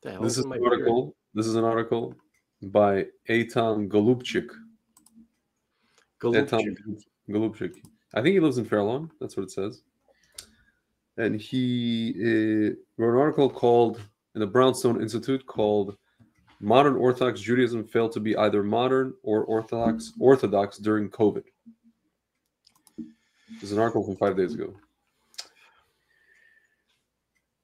The hell This is is in my an beard? article. This is an article by Etan Golubtchik. Etan Golubtchik. Golubtchik. I think he lives in Fairlawn. That's what it says. And he wrote an article called in the Brownstone Institute called "Modern Orthodox Judaism Failed to be Either Modern or Orthodox During COVID." This is an article from 5 days ago.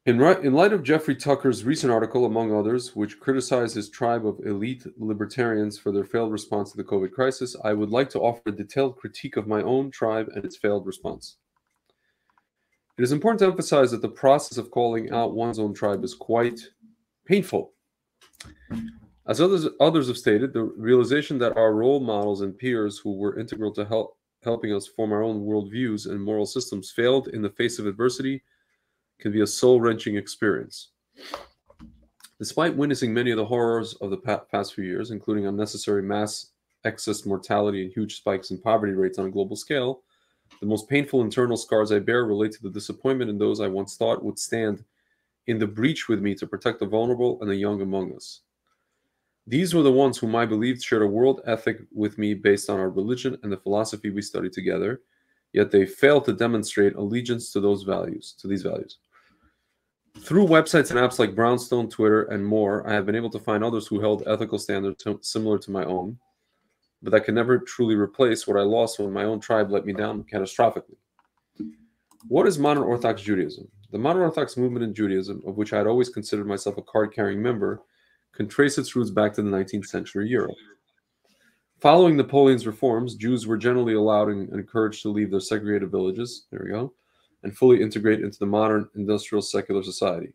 In light of Jeffrey Tucker's recent article, among others, which criticized his tribe of elite libertarians for their failed response to the COVID crisis, I would like to offer a detailed critique of my own tribe and its failed response. It is important to emphasize that the process of calling out one's own tribe is quite painful. As others have stated, the realization that our role models and peers who were integral to helping us form our own worldviews and moral systems failed in the face of adversity can be a soul-wrenching experience. Despite witnessing many of the horrors of the past few years, including unnecessary mass excess mortality and huge spikes in poverty rates on a global scale, the most painful internal scars I bear relate to the disappointment in those I once thought would stand in the breach with me to protect the vulnerable and the young among us. These were the ones whom I believed shared a world ethic with me based on our religion and the philosophy we studied together, yet they failed to demonstrate allegiance to these values. Through websites and apps like Brownstone, Twitter, and more, I have been able to find others who held ethical standards similar to my own, but that can never truly replace what I lost when my own tribe let me down catastrophically. What is modern Orthodox Judaism? The modern Orthodox movement in Judaism, of which I had always considered myself a card-carrying member, can trace its roots back to the 19th century Europe. Following Napoleon's reforms, Jews were generally allowed and encouraged to leave their segregated villages, and fully integrate into the modern industrial secular society.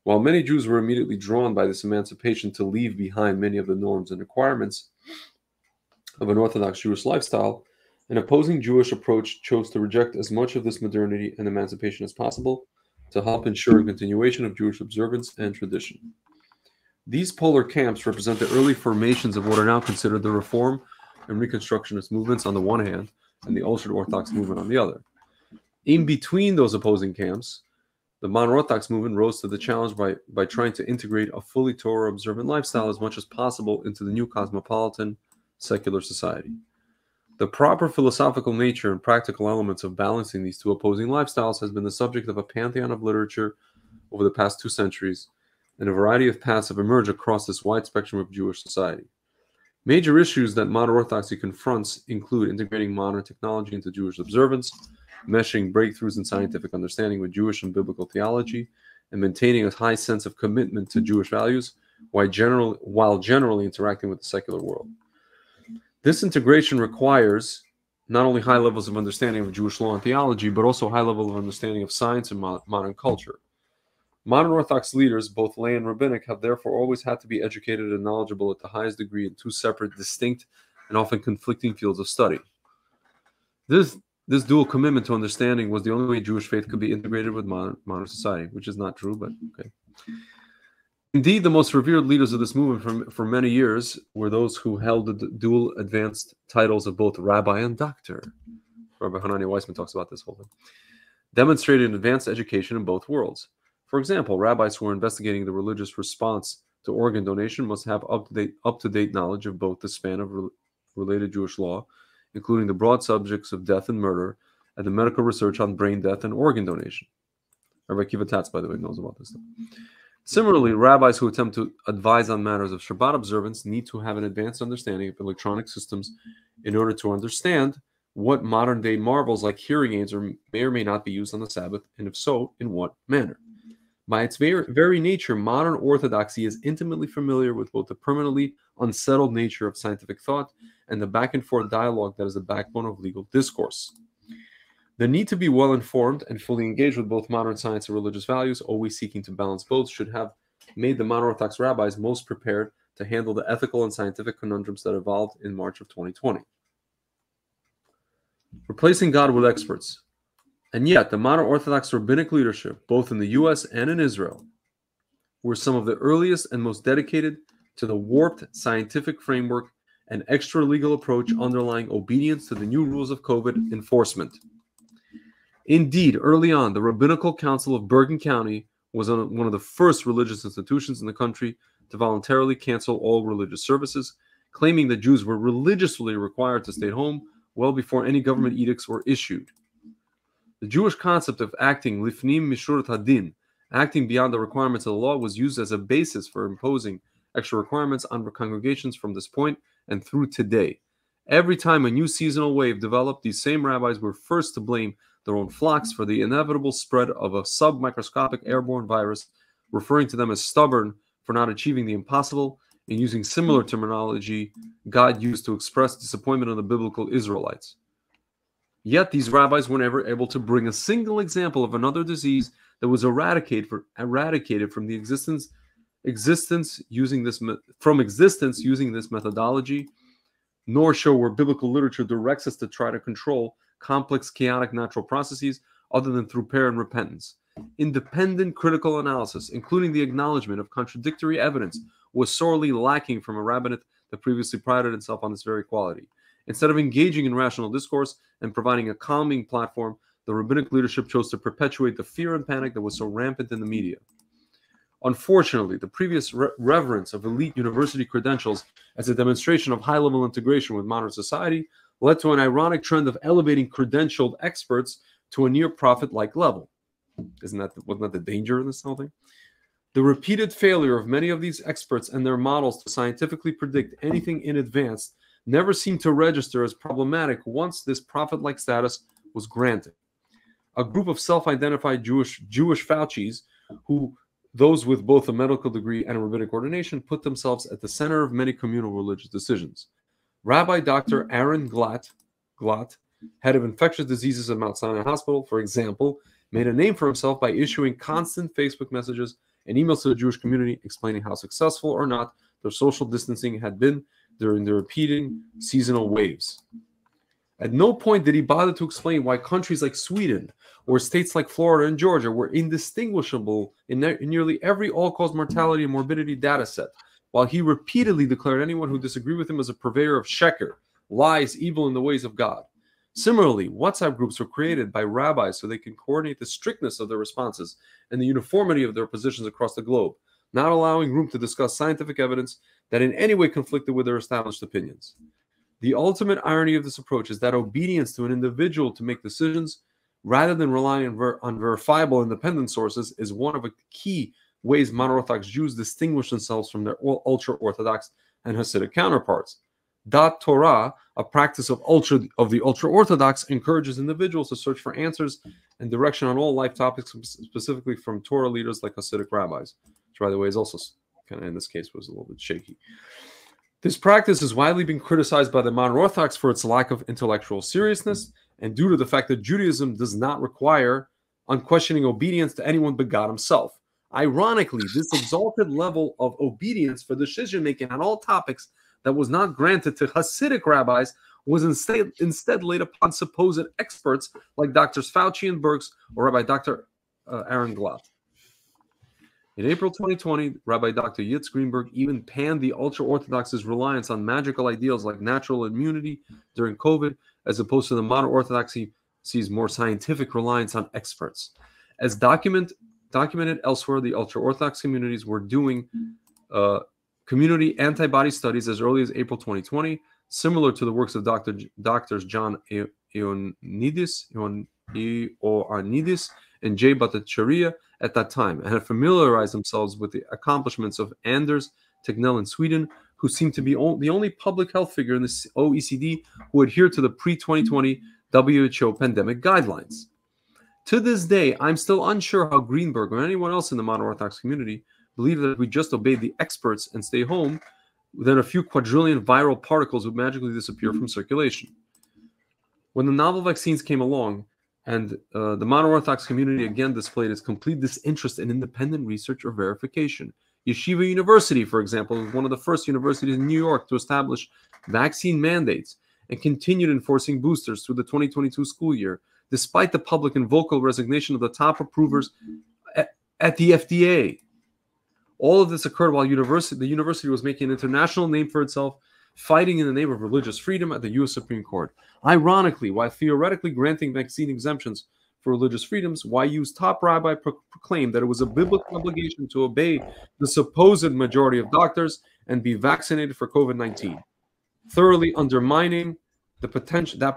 While many Jews were immediately drawn by this emancipation to leave behind many of the norms and requirements of an Orthodox Jewish lifestyle, an opposing Jewish approach chose to reject as much of this modernity and emancipation as possible to help ensure a continuation of Jewish observance and tradition. These polar camps represent the early formations of what are now considered the Reform and Reconstructionist movements on the one hand, and the ultra-Orthodox movement on the other. In between those opposing camps, the modern Orthodox movement rose to the challenge by trying to integrate a fully Torah-observant lifestyle as much as possible into the new cosmopolitan secular society. The proper philosophical nature and practical elements of balancing these two opposing lifestyles has been the subject of a pantheon of literature over the past 2 centuries, and a variety of paths have emerged across this wide spectrum of Jewish society. Major issues that modern Orthodoxy confronts include integrating modern technology into Jewish observance, meshing breakthroughs in scientific understanding with Jewish and biblical theology, and maintaining a high sense of commitment to Jewish values while generally interacting with the secular world. This integration requires not only high levels of understanding of Jewish law and theology, but also high level of understanding of science and modern culture. Modern Orthodox leaders, both lay and rabbinic, have therefore always had to be educated and knowledgeable at the highest degree in 2 separate, distinct, and often conflicting fields of study. This dual commitment to understanding was the only way Jewish faith could be integrated with modern society, which is not true, but okay. Indeed, the most revered leaders of this movement for many years were those who held the dual advanced titles of both rabbi and doctor. Rabbi Hanania Weissman talks about this whole thing. Demonstrated advanced education in both worlds. For example, rabbis who are investigating the religious response to organ donation must have up-to-date knowledge of both the span of related Jewish law, including the broad subjects of death and murder, and the medical research on brain death and organ donation. Rabbi Kiva Tatz, by the way, knows about this stuff. Similarly, rabbis who attempt to advise on matters of Shabbat observance need to have an advanced understanding of electronic systems in order to understand what modern-day marvels like hearing aids may or may not be used on the Sabbath, and if so, in what manner. By its very nature, modern Orthodoxy is intimately familiar with both the permanently unsettled nature of scientific thought and the back-and-forth dialogue that is the backbone of legal discourse. The need to be well-informed and fully engaged with both modern science and religious values, always seeking to balance both, should have made the modern Orthodox rabbis most prepared to handle the ethical and scientific conundrums that evolved in March of 2020. Replacing God with experts. And yet, the modern Orthodox rabbinic leadership, both in the U.S. and in Israel, were some of the earliest and most dedicated to the warped scientific framework and extra-legal approach underlying obedience to the new rules of COVID enforcement. Indeed, early on, the Rabbinical Council of Bergen County was one of the first religious institutions in the country to voluntarily cancel all religious services, claiming that Jews were religiously required to stay home well before any government edicts were issued. The Jewish concept of acting lifnim mishurat hadin, acting beyond the requirements of the law, was used as a basis for imposing extra requirements on congregations from this point and through today. Every time a new seasonal wave developed, these same rabbis were first to blame their own flocks for the inevitable spread of a submicroscopic airborne virus, referring to them as stubborn for not achieving the impossible, and using similar terminology God used to express disappointment of the biblical Israelites. Yet these rabbis were never able to bring a single example of another disease that was eradicated from the existence using this methodology, nor show where biblical literature directs us to try to control complex, chaotic natural processes other than through prayer and repentance. Independent critical analysis, including the acknowledgement of contradictory evidence, was sorely lacking from a rabbinate that previously prided itself on this very quality. Instead of engaging in rational discourse and providing a calming platform, the rabbinic leadership chose to perpetuate the fear and panic that was so rampant in the media. Unfortunately, the previous reverence of elite university credentials as a demonstration of high-level integration with modern society led to an ironic trend of elevating credentialed experts to a near-prophet-like level. Wasn't that the danger in this whole thing? The repeated failure of many of these experts and their models to scientifically predict anything in advance never seemed to register as problematic once this prophet-like status was granted. A group of self-identified Jewish Faucis, those with both a medical degree and a rabbinic ordination, put themselves at the center of many communal religious decisions. Rabbi Dr. Aaron Glatt, head of infectious diseases at Mount Sinai Hospital, for example, made a name for himself by issuing constant Facebook messages and emails to the Jewish community explaining how successful or not their social distancing had been during the repeating seasonal waves. At no point did he bother to explain why countries like Sweden or states like Florida and Georgia were indistinguishable in nearly every all-cause mortality and morbidity data set, while he repeatedly declared anyone who disagreed with him as a purveyor of sheker, lies, evil in the ways of God. Similarly, WhatsApp groups were created by rabbis so they can coordinate the strictness of their responses and the uniformity of their positions across the globe, not allowing room to discuss scientific evidence that in any way conflicted with their established opinions. The ultimate irony of this approach is that obedience to an individual to make decisions, rather than relying on verifiable independent sources, is one of the key ways modern Orthodox Jews distinguish themselves from their ultra-Orthodox and Hasidic counterparts. Dat Torah, a practice of the ultra-Orthodox, encourages individuals to search for answers and direction on all life topics, specifically from Torah leaders like Hasidic rabbis, which, by the way, is also kind of, in this case, was a little bit shaky. This practice is widely being criticized by the modern Orthodox for its lack of intellectual seriousness and due to the fact that Judaism does not require unquestioning obedience to anyone but God himself. Ironically, this exalted level of obedience for decision-making on all topics that was not granted to Hasidic rabbis was instead laid upon supposed experts like Drs. Fauci and Birx or Rabbi Dr. Aaron Glatt. In April 2020, Rabbi Dr. Yitz Greenberg even panned the ultra-Orthodox's reliance on magical ideals like natural immunity during COVID, as opposed to the modern Orthodoxy's more scientific reliance on experts. As documented elsewhere, the ultra-Orthodox communities were doing community antibody studies as early as April 2020, similar to the works of Drs. John Ioannidis and Jay Bhattacharya at that time, and had familiarized themselves with the accomplishments of Anders Tegnell in Sweden, who seemed to be the only public health figure in the OECD who adhered to the pre-2020 WHO pandemic guidelines. To this day, I'm still unsure how Greenberg or anyone else in the modern Orthodox community believe that if we just obeyed the experts and stay home, then a few quadrillion viral particles would magically disappear from circulation. When the novel vaccines came along, and the modern Orthodox community again displayed its complete disinterest in independent research or verification. Yeshiva University, for example, was one of the first universities in New York to establish vaccine mandates and continued enforcing boosters through the 2022 school year, despite the public and vocal resignation of the top approvers at the FDA. All of this occurred while the university was making an international name for itself, fighting in the name of religious freedom at the U.S. Supreme Court. Ironically, while theoretically granting vaccine exemptions for religious freedoms, YU's top rabbi proclaimed that it was a biblical obligation to obey the supposed majority of doctors and be vaccinated for COVID-19, thoroughly undermining that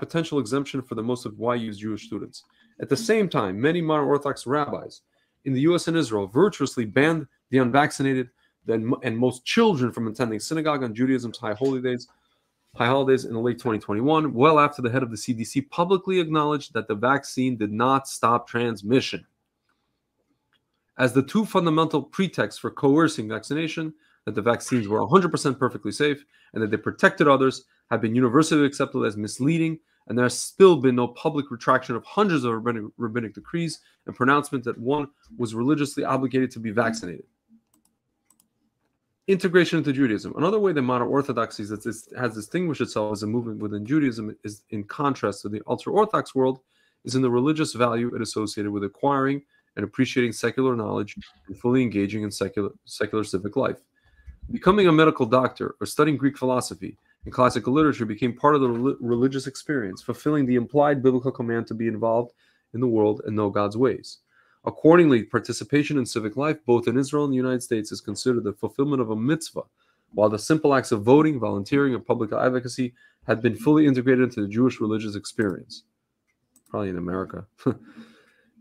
potential exemption for the most of YU's Jewish students. At the same time, many modern Orthodox rabbis in the U.S. and Israel virtuously banned the unvaccinated and most children from attending synagogue on Judaism's high holidays in the late 2021, well after the head of the CDC publicly acknowledged that the vaccine did not stop transmission. As the two fundamental pretexts for coercing vaccination, that the vaccines were 100% perfectly safe and that they protected others, have been universally accepted as misleading, and there has still been no public retraction of hundreds of rabbinic decrees and pronouncement that one was religiously obligated to be vaccinated. Integration into Judaism. Another way that modern orthodoxy has distinguished itself as a movement within Judaism is in contrast to the ultra-Orthodox world, is in the religious value it associated with acquiring and appreciating secular knowledge and fully engaging in secular civic life. Becoming a medical doctor or studying Greek philosophy and classical literature became part of the religious experience, fulfilling the implied biblical command to be involved in the world and know God's ways. Accordingly, participation in civic life, both in Israel and the United States, is considered the fulfillment of a mitzvah, while the simple acts of voting, volunteering, and public advocacy had been fully integrated into the Jewish religious experience. Probably in America.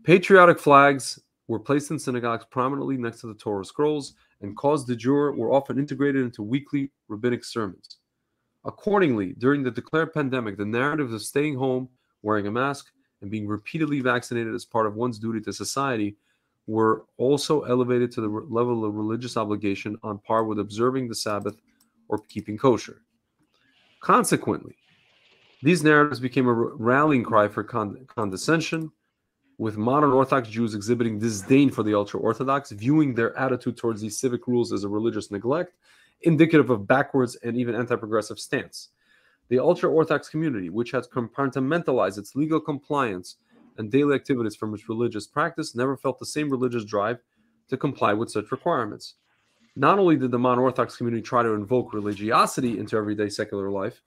Patriotic flags were placed in synagogues prominently next to the Torah scrolls, and cause du jour were often integrated into weekly rabbinic sermons. Accordingly, during the declared pandemic, the narratives of staying home, wearing a mask, and being repeatedly vaccinated as part of one's duty to society were also elevated to the level of religious obligation on par with observing the Sabbath or keeping kosher. Consequently, these narratives became a rallying cry for condescension, with modern Orthodox Jews exhibiting disdain for the ultra-Orthodox, viewing their attitude towards these civic rules as a religious neglect, indicative of backwards and even anti-progressive stance. The ultra-Orthodox community, which has compartmentalized its legal compliance and daily activities from its religious practice, never felt the same religious drive to comply with such requirements. Not only did the modern Orthodox community try to invoke religiosity into everyday secular life,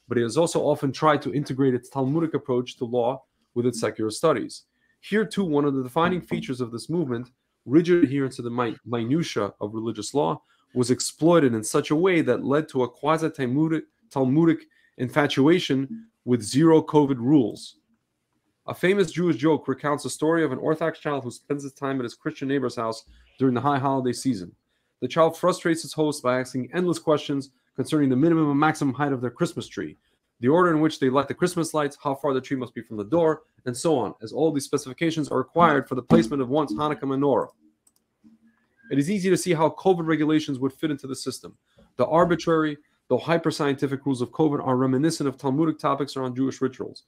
but it has also often tried to integrate its Talmudic approach to law with its secular studies. Here, too, one of the defining features of this movement, rigid adherence to the minutiae of religious law, was exploited in such a way that led to a quasi-Talmudic infatuation with zero COVID rules. A famous Jewish joke recounts the story of an Orthodox child who spends his time at his Christian neighbor's house during the high holiday season. The child frustrates his host by asking endless questions concerning the minimum and maximum height of their Christmas tree, the order in which they light the Christmas lights, how far the tree must be from the door, and so on, as all these specifications are required for the placement of one's Hanukkah menorah. It is easy to see how COVID regulations would fit into the system. The arbitrary, though hyper-scientific rules of COVID are reminiscent of Talmudic topics around Jewish rituals.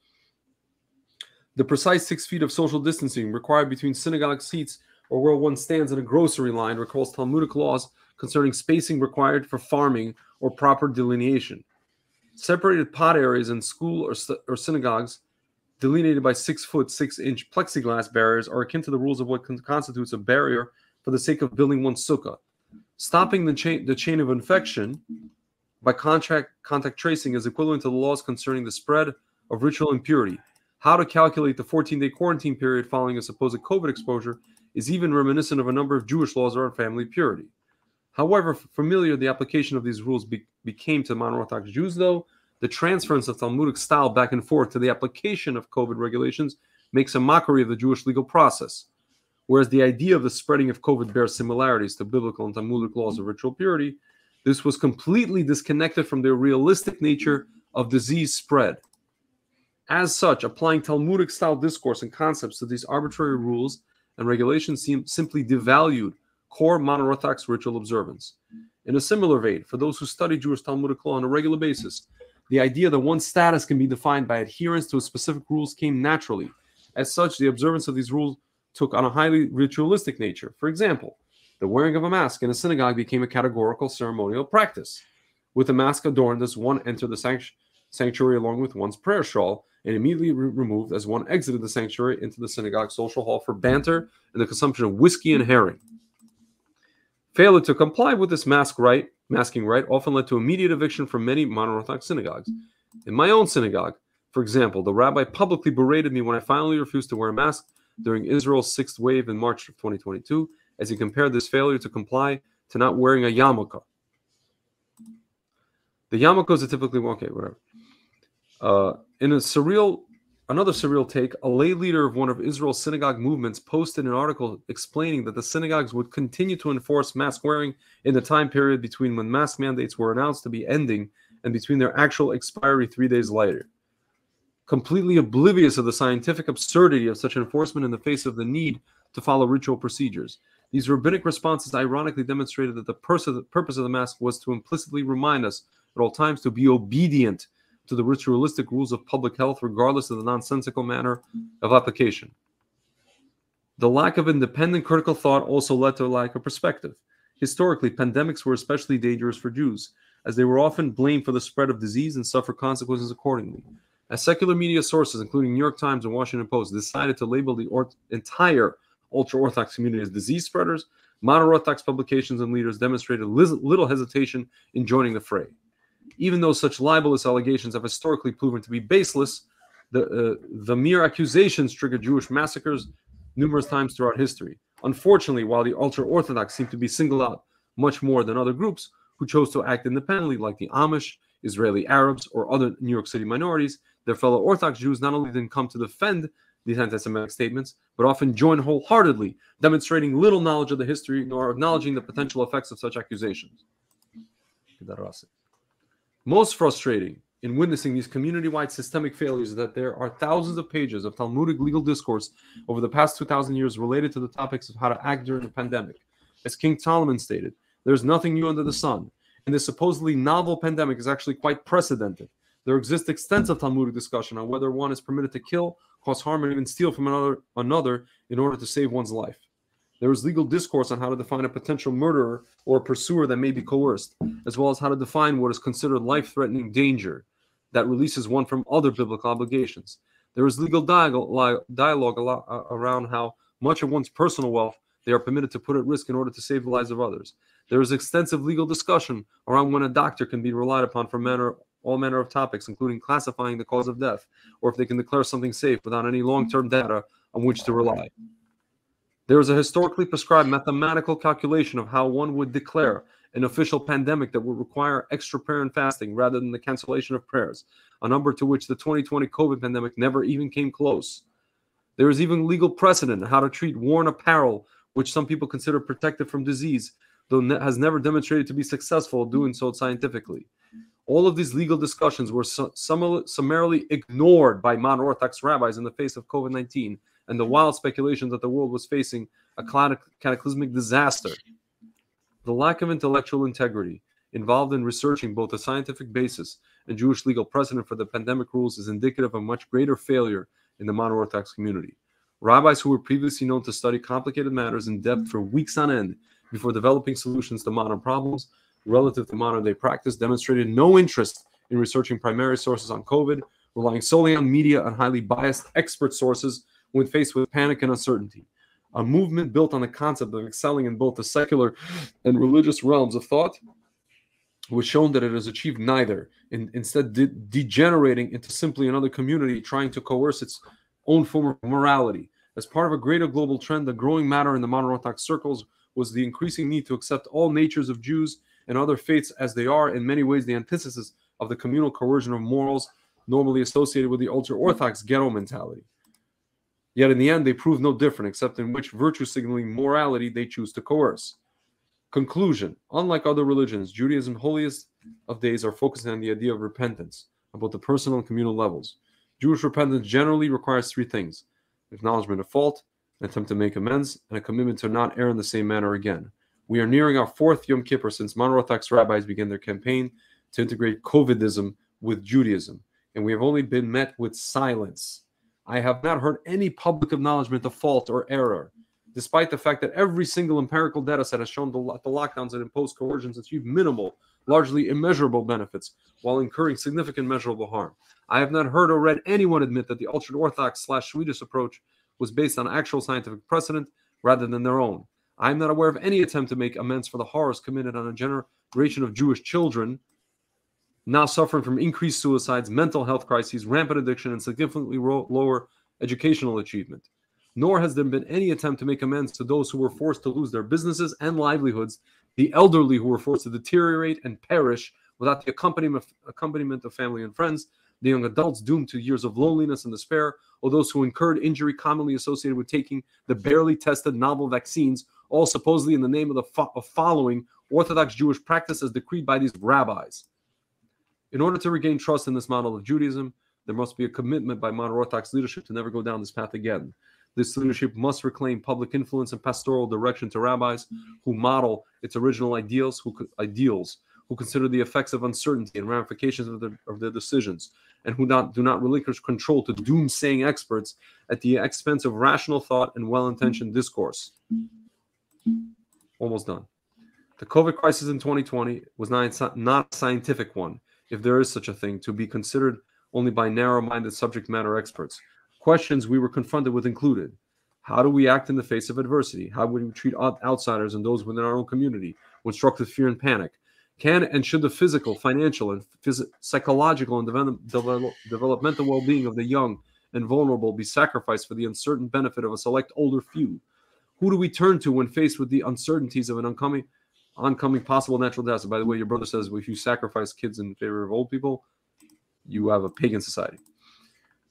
The precise 6 feet of social distancing required between synagogue seats or where one stands in a grocery line recalls Talmudic laws concerning spacing required for farming or proper delineation. Separated pot areas in school or synagogues delineated by 6-foot 6-inch plexiglass barriers are akin to the rules of what constitutes a barrier for the sake of building one's sukkah. Stopping the chain of infection by contact tracing is equivalent to the laws concerning the spread of ritual impurity. How to calculate the 14-day quarantine period following a supposed COVID exposure is even reminiscent of a number of Jewish laws around family purity. However familiar the application of these rules became to modern Orthodox Jews, though, the transference of Talmudic style back and forth to the application of COVID regulations makes a mockery of the Jewish legal process. Whereas the idea of the spreading of COVID bears similarities to biblical and Talmudic laws of ritual purity, this was completely disconnected from the realistic nature of disease spread. As such, applying Talmudic-style discourse and concepts to these arbitrary rules and regulations simply devalued core modern Orthodox ritual observance. In a similar vein, for those who study Jewish Talmudic law on a regular basis, the idea that one's status can be defined by adherence to specific rules came naturally. As such, the observance of these rules took on a highly ritualistic nature. For example, the wearing of a mask in a synagogue became a categorical ceremonial practice. With the mask adorned as one entered the sanctuary along with one's prayer shawl, and immediately removed as one exited the sanctuary into the synagogue social hall for banter and the consumption of whiskey and herring. Failure to comply with this masking right often led to immediate eviction from many modern Orthodox synagogues. In my own synagogue, for example, the rabbi publicly berated me when I finally refused to wear a mask during Israel's sixth wave in March of 2022, as he compared this failure to comply to not wearing a yarmulke. The yarmulkes are typically, okay, whatever. In another surreal take, a lay leader of one of Israel's synagogue movements posted an article explaining that the synagogues would continue to enforce mask wearing in the time period between when mask mandates were announced to be ending and between their actual expiry 3 days later. Completely oblivious of the scientific absurdity of such enforcement in the face of the need to follow ritual procedures. These rabbinic responses ironically demonstrated that the purpose of the mask was to implicitly remind us at all times to be obedient to the ritualistic rules of public health, regardless of the nonsensical manner of application. The lack of independent critical thought also led to a lack of perspective. Historically, pandemics were especially dangerous for Jews, as they were often blamed for the spread of disease and suffered consequences accordingly. As secular media sources, including New York Times and Washington Post, decided to label the entire ultra-Orthodox community as disease spreaders, modern Orthodox publications and leaders demonstrated little hesitation in joining the fray. Even though such libelous allegations have historically proven to be baseless, the mere accusations triggered Jewish massacres numerous times throughout history. Unfortunately, while the ultra-Orthodox seem to be singled out much more than other groups who chose to act independently, like the Amish, Israeli Arabs, or other New York City minorities, their fellow Orthodox Jews not only didn't come to defend these anti-Semitic statements, but often joined wholeheartedly, demonstrating little knowledge of the history nor acknowledging the potential effects of such accusations. Most frustrating in witnessing these community-wide systemic failures is that there are thousands of pages of Talmudic legal discourse over the past 2,000 years related to the topics of how to act during a pandemic. As King Solomon stated, there's nothing new under the sun, and this supposedly novel pandemic is actually quite precedented. There exists extensive Talmudic discussion on whether one is permitted to kill, cause harm, and even steal from another in order to save one's life. There is legal discourse on how to define a potential murderer or a pursuer that may be coerced, as well as how to define what is considered life-threatening danger that releases one from other biblical obligations. There is legal dialogue around how much of one's personal wealth they are permitted to put at risk in order to save the lives of others. There is extensive legal discussion around when a doctor can be relied upon for all manner of topics, including classifying the cause of death, or if they can declare something safe without any long-term data on which to rely. There is a historically prescribed mathematical calculation of how one would declare an official pandemic that would require extra prayer and fasting rather than the cancellation of prayers, a number to which the 2020 COVID pandemic never even came close. There is even legal precedent on how to treat worn apparel, which some people consider protective from disease, though has never demonstrated to be successful doing so scientifically. All of these legal discussions were summarily ignored by modern Orthodox rabbis in the face of COVID-19 and the wild speculation that the world was facing a cataclysmic disaster. The lack of intellectual integrity involved in researching both the scientific basis and Jewish legal precedent for the pandemic rules is indicative of a much greater failure in the modern Orthodox community. Rabbis who were previously known to study complicated matters in depth for weeks on end before developing solutions to modern problems relative to modern-day practice demonstrated no interest in researching primary sources on COVID, relying solely on media and highly biased expert sources when faced with panic and uncertainty. A movement built on the concept of excelling in both the secular and religious realms of thought was shown that it has achieved neither, instead degenerating into simply another community trying to coerce its own form of morality. As part of a greater global trend, the growing matter in the modern Orthodox circles was the increasing need to accept all natures of Jews and other faiths as they are, in many ways the antithesis of the communal coercion of morals normally associated with the ultra-Orthodox ghetto mentality. Yet in the end, they prove no different, except in which virtue-signaling morality they choose to coerce. Conclusion: unlike other religions, Judaism's holiest of days are focusing on the idea of repentance on both the personal and communal levels. Jewish repentance generally requires three things: acknowledgement of fault, an attempt to make amends, and a commitment to not err in the same manner again. We are nearing our fourth Yom Kippur since modern Orthodox rabbis began their campaign to integrate COVIDism with Judaism, and we have only been met with silence. I have not heard any public acknowledgement of fault or error, despite the fact that every single empirical data set has shown the lockdowns that impose coercions achieve minimal, largely immeasurable benefits, while incurring significant measurable harm. I have not heard or read anyone admit that the ultra-Orthodox/Swedish approach was based on actual scientific precedent rather than their own. I am not aware of any attempt to make amends for the horrors committed on a generation of Jewish children now suffering from increased suicides, mental health crises, rampant addiction, and significantly lower educational achievement. nor has there been any attempt to make amends to those who were forced to lose their businesses and livelihoods, the elderly who were forced to deteriorate and perish without the accompaniment of family and friends, the young adults doomed to years of loneliness and despair, or those who incurred injury commonly associated with taking the barely tested novel vaccines, all supposedly in the name of following Orthodox Jewish practice as decreed by these rabbis. In order to regain trust in this model of Judaism, there must be a commitment by modern Orthodox leadership to never go down this path again. This leadership must reclaim public influence and pastoral direction to rabbis who model its original ideals, who consider the effects of uncertainty and ramifications of their decisions, and who do not relinquish control to doomsaying experts at the expense of rational thought and well-intentioned discourse. Almost done. The COVID crisis in 2020 was not a scientific one, if there is such a thing, to be considered only by narrow-minded subject matter experts. Questions we were confronted with included: how do we act in the face of adversity? How would we treat outsiders and those within our own community when struck with fear and panic? Can and should the physical, financial, and psychological and developmental well-being of the young and vulnerable be sacrificed for the uncertain benefit of a select older few? Who do we turn to when faced with the uncertainties of an oncoming possible natural disaster? By the way, your brother says, well, if you sacrifice kids in favor of old people, you have a pagan society.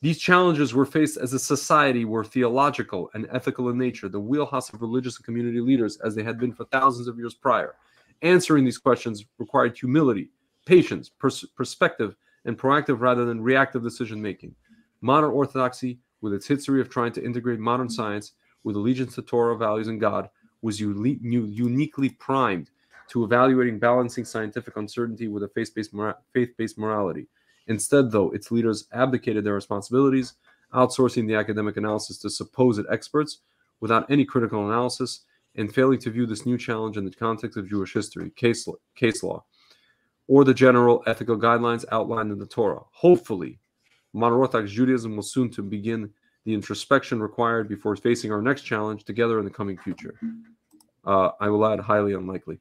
These challenges were faced as a society were theological and ethical in nature, the wheelhouse of religious and community leaders as they had been for thousands of years prior. Answering these questions required humility, patience, perspective, and proactive rather than reactive decision-making. Modern Orthodoxy, with its history of trying to integrate modern science with allegiance to Torah values and God, was uniquely primed to evaluating balancing scientific uncertainty with a faith-based morality. Instead, though, its leaders abdicated their responsibilities, outsourcing the academic analysis to supposed experts without any critical analysis, and failing to view this new challenge in the context of Jewish history, case law, or the general ethical guidelines outlined in the Torah. Hopefully, modern Orthodox Judaism will soon to begin the introspection required before facing our next challenge together in the coming future. I will add, highly unlikely.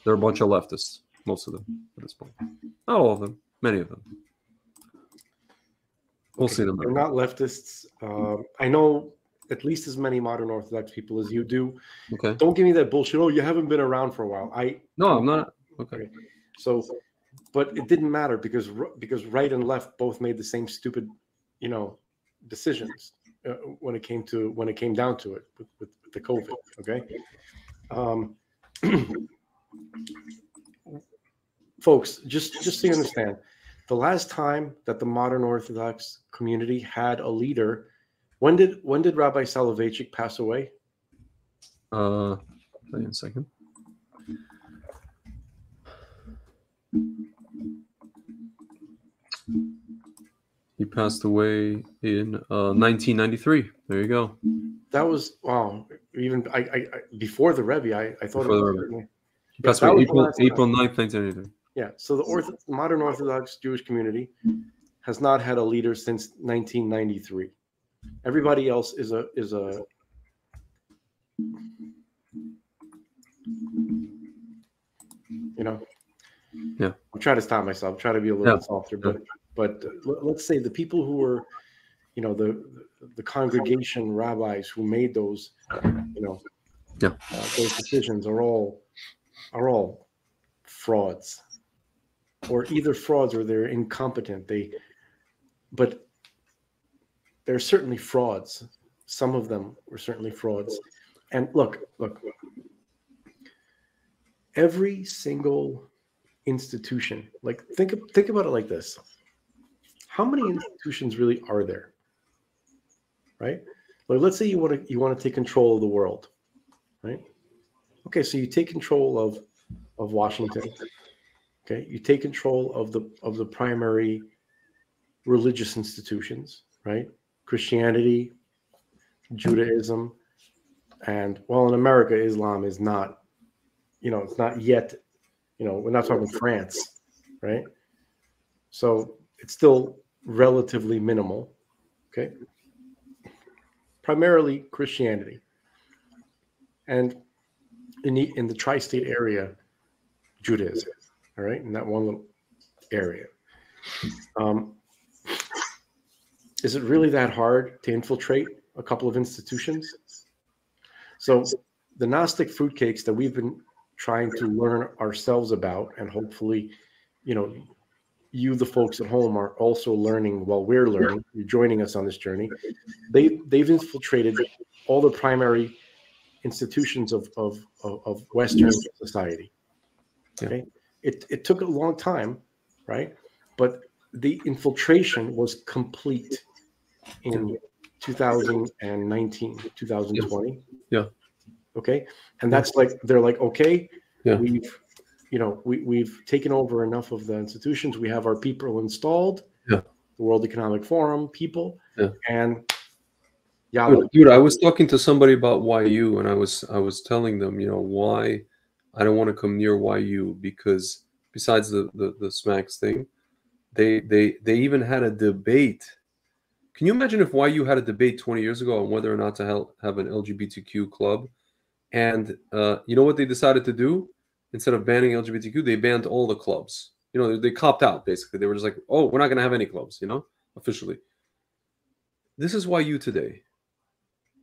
They're a bunch of leftists, most of them at this point. Not all of them, many of them. We'll see them. They're not leftists. I know at least as many modern Orthodox people as you do. Okay. Don't give me that bullshit. Oh, you haven't been around for a while. No, I'm not. Okay. So, but it didn't matter because right and left both made the same stupid, decisions when it came down to it with the COVID. Okay. Folks, just so you understand, the last time that the modern Orthodox community had a leader, when did Rabbi Soloveitchik pass away? Wait a second. He passed away in 1993. There you go. That was wow. Even I before the Rebbe, I thought Before it was. He passed away April 9th, 1993. Yeah. So the modern Orthodox Jewish community has not had a leader since 1993. Everybody else is a. Yeah. I'm trying to stop myself. Try to be a little softer, but let's say the people who were, the congregation rabbis who made those, those decisions are all frauds, or either frauds or they're incompetent. But they're certainly frauds. Some of them were certainly frauds. And look, every single institution, like think about it like this. How many institutions really are there? Right? Like, let's say you want to take control of the world, right? Okay, so you take control of Washington. Okay, you take control of the primary religious institutions, right? Christianity, Judaism, and in America, Islam is not, it's not yet, we're not talking France, right? So it's still relatively minimal, okay? Primarily Christianity. And in the tri-state area, Judaism, all right? In that one little area. is it really that hard to infiltrate a couple of institutions? So the Gnostic fruitcakes that we've been trying to learn ourselves about, and hopefully, you, the folks at home, are also learning while we're learning. You're joining us on this journey. They've infiltrated all the primary institutions of Western society. Okay, it took a long time, right? But the infiltration was complete in 2019, 2020. Yeah. Okay, and that's like they're like, okay, Yeah. we've taken over enough of the institutions. We have our people installed. Yeah. The World Economic Forum people. Yeah. And dude, I was talking to somebody about YU, and I was telling them, why I don't want to come near YU, because besides the smacks thing, they even had a debate. Can you imagine if YU had a debate 20 years ago on whether or not to have an LGBTQ club? And you know what they decided to do? Instead of banning LGBTQ, they banned all the clubs. They copped out, basically. They were just like, oh, we're not going to have any clubs, officially. This is YU today.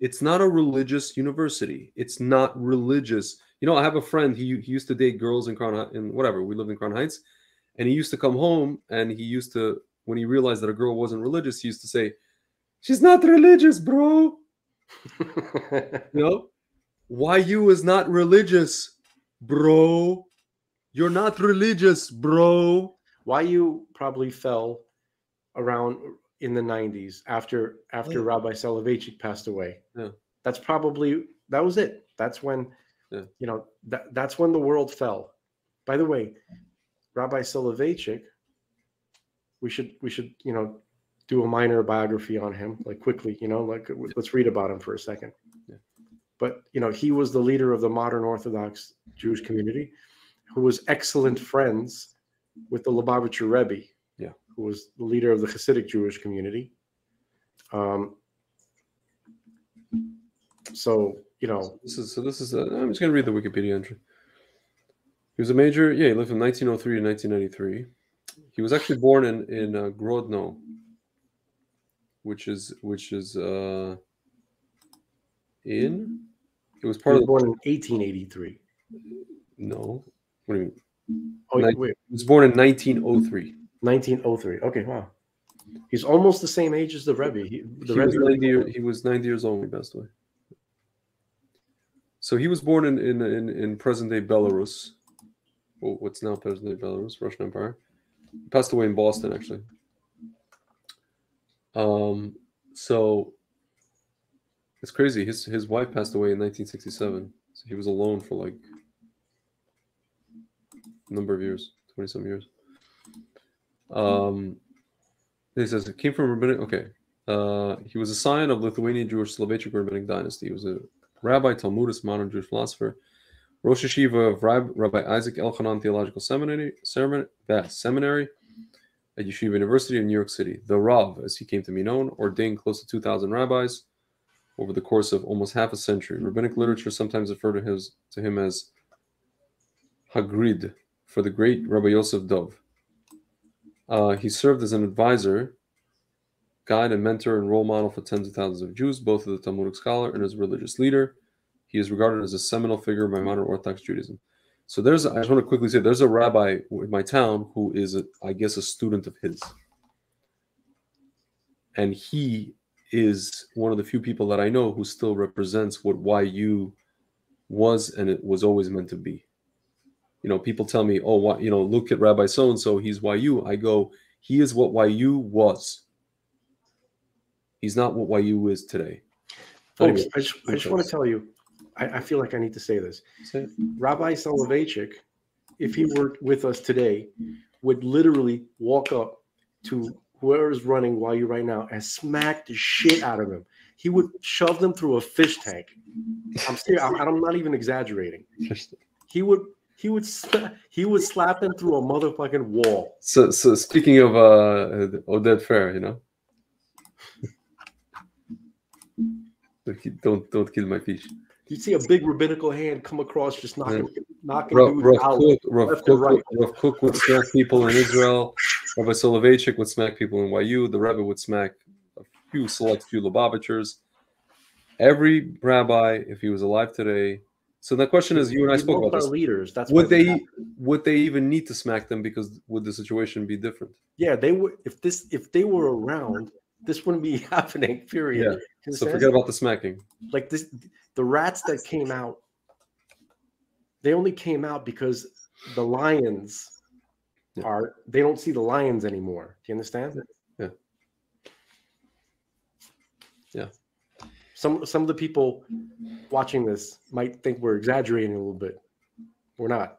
It's not a religious university. It's not religious. I have a friend, he used to date girls in whatever, we lived in Crown Heights, and he used to come home, and he used to, when he realized that a girl wasn't religious, he used to say, she's not religious, bro. YU is not religious, bro. You're not religious, bro. YU probably fell around in the 90s after Rabbi Soloveitchik passed away. Yeah. That was it. That's when, that's when the world fell. By the way, Rabbi Soloveitchik, we should do a minor biography on him, like quickly, let's read about him for a second. Yeah. But, he was the leader of the Modern Orthodox Jewish community, who was excellent friends with the Lubavitcher Rebbe, who was the leader of the Hasidic Jewish community. This is I'm just going to read the Wikipedia entry. He was a major, he lived from 1903 to 1993. He was actually born in Grodno, which is it was part of born in 1883. No. What do you mean? Oh, wait. He was born in 1903. 1903. Okay, wow. He's almost the same age as the Rebbe. He was 90 years old when he passed away. So he was born in present-day Belarus. Well, what's now present-day Belarus, Russian Empire. He passed away in Boston, actually. So it's crazy. His wife passed away in 1967. So he was alone for like a number of years, 20-some years. He says it came from rabbinic. Okay, he was a scion of Lithuanian Jewish Soloveitchik rabbinic dynasty. He was a rabbi, Talmudist, modern Jewish philosopher, Rosh Yeshiva of Rabbi Isaac Elchanan Theological Seminary at Yeshiva University in New York City. The Rav, as he came to be known, ordained close to 2,000 rabbis over the course of almost half a century. Rabbinic literature sometimes referred to him as Hagrid, for the great Rabbi Yosef Dov. He served as an advisor, guide, and mentor and role model for tens of thousands of Jews, both as a Talmudic scholar and as a religious leader. He is regarded as a seminal figure by modern Orthodox Judaism. So I just want to quickly say, there's a rabbi in my town who is, I guess, a student of his. And he is one of the few people that I know who still represents what YU was and it was always meant to be. People tell me, oh, look at Rabbi so-and-so, he's YU. I go, he is what YU was. He's not what YU is today. Folks, I just want to tell you, I feel like I need to say this. Rabbi Soloveitchik, if he were with us today, would literally walk up to whoever is running YU right now and smack the shit out of him. He would shove them through a fish tank. I'm serious. I'm not even exaggerating. He would slap them through a motherfucking wall. So speaking of Oded Fair, don't kill my fish. You see a big rabbinical hand come across, just knocking Rav dudes out. Rav Kook would smack people in Israel. Rabbi Soloveitchik would smack people in YU. The Rebbe would smack select few Lubavitchers. Every rabbi, if he was alive today. So the question is, you and I spoke about this. Leaders. That's would they even need to smack them, because would the situation be different? Yeah, they would. If they were around, this wouldn't be happening. Period. Yeah. So forget about the smacking. Like this, the rats that came out, they only came out because the lions they don't see the lions anymore. Do you understand? Yeah. Yeah. Some of the people watching this might think we're exaggerating a little bit. We're not.